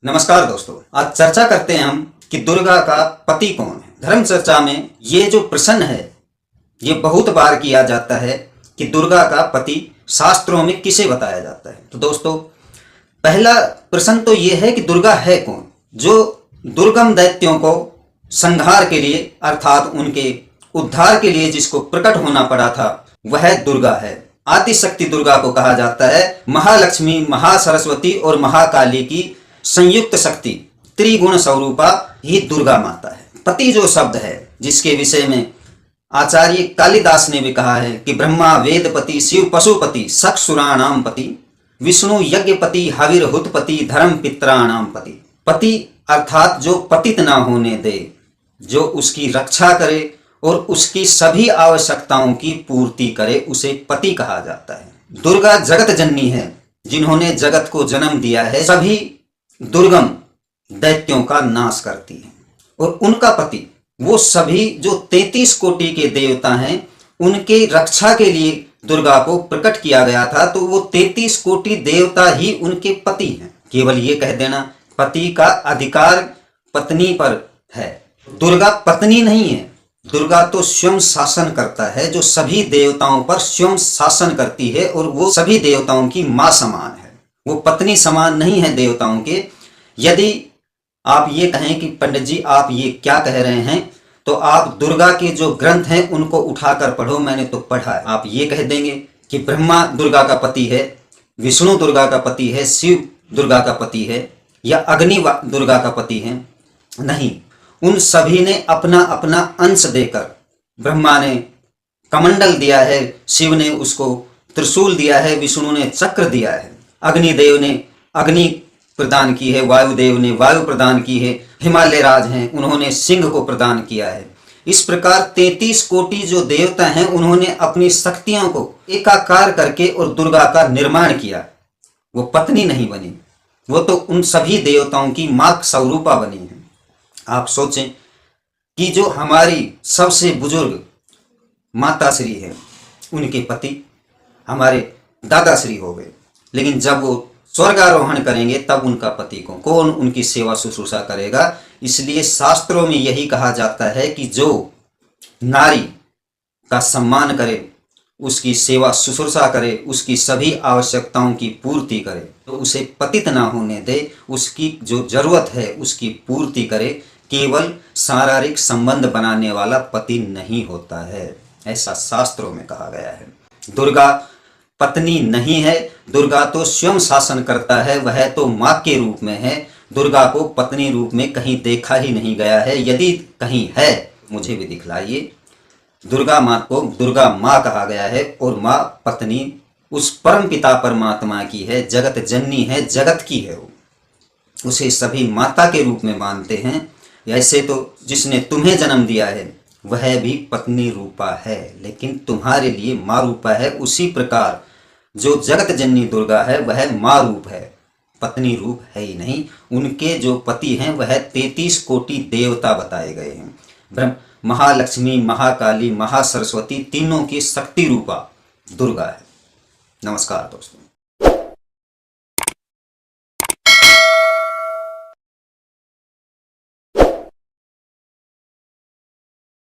नमस्कार दोस्तों, आज चर्चा करते हैं हम कि दुर्गा का पति कौन है। धर्म चर्चा में ये जो प्रश्न है ये बहुत बार किया जाता है कि दुर्गा का पति शास्त्रों में किसे बताया जाता है। तो दोस्तों, पहला प्रश्न तो ये है कि दुर्गा है कौन। जो दुर्गम दैत्यों को संहार के लिए अर्थात उनके उद्धार के लिए जिसको प्रकट होना पड़ा था वह दुर्गा है। आदि शक्ति दुर्गा को कहा जाता है। महालक्ष्मी, महासरस्वती और महाकाली की संयुक्त शक्ति त्रिगुण स्वरूपा ही दुर्गा माता है। पति जो शब्द है जिसके विषय में आचार्य कालिदास ने भी कहा है कि ब्रह्मा वेदपति, शिव पशुपति, शक सुराणाम पति, विष्णु यज्ञपति, हविर्हुतपति, धर्म पित्राणाम पति। पति अर्थात जो पतित ना होने दे, जो उसकी रक्षा करे और उसकी सभी आवश्यकताओं की पूर्ति करे, उसे पति कहा जाता है। दुर्गा जगत जननी है, जिन्होंने जगत को जन्म दिया है, सभी दुर्गम दैत्यों का नाश करती है। और उनका पति वो सभी जो 33 कोटि के देवता हैं उनके रक्षा के लिए दुर्गा को प्रकट किया गया था। तो वो 33 कोटि देवता ही उनके पति हैं। केवल ये कह देना पति का अधिकार पत्नी पर है, दुर्गा पत्नी नहीं है। दुर्गा तो स्वयं शासन करता है, जो सभी देवताओं पर स्वयं शासन करती है और वो सभी देवताओं की मां समान है। वो पत्नी समान नहीं है देवताओं के। यदि आप ये कहें कि पंडित जी आप ये क्या कह रहे हैं, तो आप दुर्गा के जो ग्रंथ हैं उनको उठाकर पढ़ो, मैंने तो पढ़ा है। आप ये कह देंगे कि ब्रह्मा दुर्गा का पति है, विष्णु दुर्गा का पति है, शिव दुर्गा का पति है, या अग्नि दुर्गा का पति है। नहीं, उन सभी ने अपना अपना अंश देकर, ब्रह्मा ने कमंडल दिया है, शिव ने उसको त्रिशूल दिया है, विष्णु ने चक्र दिया है, अग्निदेव ने अग्नि प्रदान की है, वायुदेव ने वायु प्रदान की है, हिमालय राज हैं उन्होंने सिंह को प्रदान किया है। इस प्रकार 33 कोटि जो देवता हैं उन्होंने अपनी शक्तियों को एकाकार करके और दुर्गा का निर्माण किया। वो पत्नी नहीं बनी, वो तो उन सभी देवताओं की मां स्वरूपा बनी है। आप सोचें कि जो हमारी सबसे बुजुर्ग माता श्री है उनके पति हमारे दादाश्री हो गए, लेकिन जब वो स्वर्गारोहण करेंगे तब उनका पति को कौन उनकी सेवा शुश्रूषा करेगा। इसलिए शास्त्रों में यही कहा जाता है कि जो नारी का सम्मान करे, उसकी सेवा शुश्रूषा करे, उसकी सभी आवश्यकताओं की पूर्ति करे, तो उसे पतित ना होने दे, उसकी जो जरूरत है उसकी पूर्ति करे। केवल शारीरिक संबंध बनाने वाला पति नहीं होता है, ऐसा शास्त्रों में कहा गया है। दुर्गा पत्नी नहीं है, दुर्गा तो स्वयं शासन करता है, वह तो माँ के रूप में है। दुर्गा को पत्नी रूप में कहीं देखा ही नहीं गया है। यदि कहीं है मुझे भी दिखलाइए। दुर्गा माँ को दुर्गा माँ कहा गया है और माँ पत्नी उस परम पिता परमात्मा की है, जगत जननी है, जगत की है। वो उसे सभी माता के रूप में मानते हैं। ऐसे तो जिसने तुम्हें जन्म दिया है वह भी पत्नी रूपा है, लेकिन तुम्हारे लिए माँ रूपा है। उसी प्रकार जो जगत जननी दुर्गा है वह माँ रूप है, पत्नी रूप है ही नहीं। उनके जो पति हैं वह 33 कोटि देवता बताए गए हैं। महालक्ष्मी, महाकाली, महासरस्वती तीनों की शक्ति रूपा दुर्गा है। नमस्कार दोस्तों।